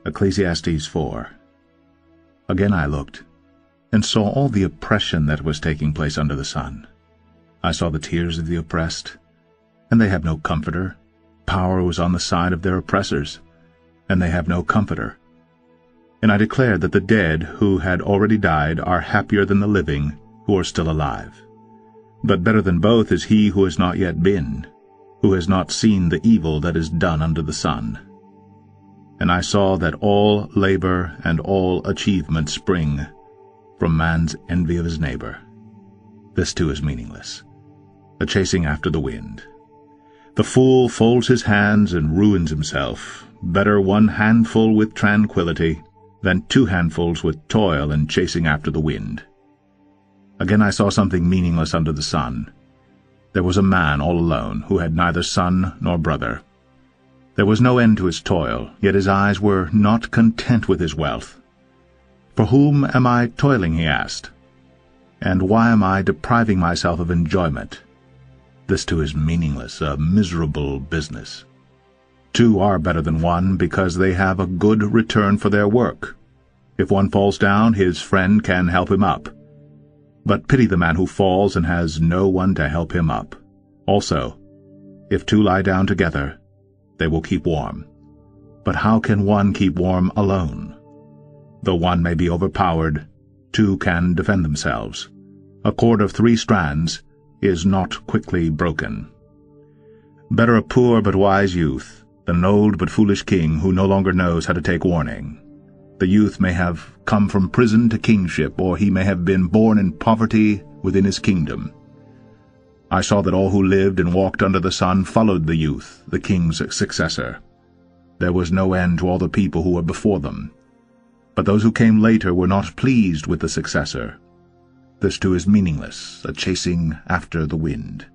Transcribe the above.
Ecclesiastes 4. Again I looked, and saw all the oppression that was taking place under the sun. I saw the tears of the oppressed, and they have no comforter. Power was on the side of their oppressors, and they have no comforter. And I declared that the dead who had already died are happier than the living who are still alive. But better than both is he who has not yet been, who has not seen the evil that is done under the sun. And I saw that all labor and all achievement spring from man's envy of his neighbor. This too is meaningless, a chasing after the wind. The fool folds his hands and ruins himself. Better one handful with tranquility than 2 handfuls with toil and chasing after the wind. Again I saw something meaningless under the sun. There was a man all alone, who had neither son nor brother. There was no end to his toil, yet his eyes were not content with his wealth. "For whom am I toiling?" he asked. "And why am I depriving myself of enjoyment?" This too is meaningless, a miserable business. 2 are better than 1, because they have a good return for their work. If one falls down, his friend can help him up. But pity the man who falls and has no one to help him up. Also, if 2 lie down together, they will keep warm. But how can one keep warm alone? Though one may be overpowered, 2 can defend themselves. A cord of 3 strands is not quickly broken. Better a poor but wise youth than an old but foolish king who no longer knows how to take warning. The youth may have come from prison to kingship, or he may have been born in poverty within his kingdom. I saw that all who lived and walked under the sun followed the youth, the king's successor. There was no end to all the people who were before them. But those who came later were not pleased with the successor. This too is meaningless, a chasing after the wind.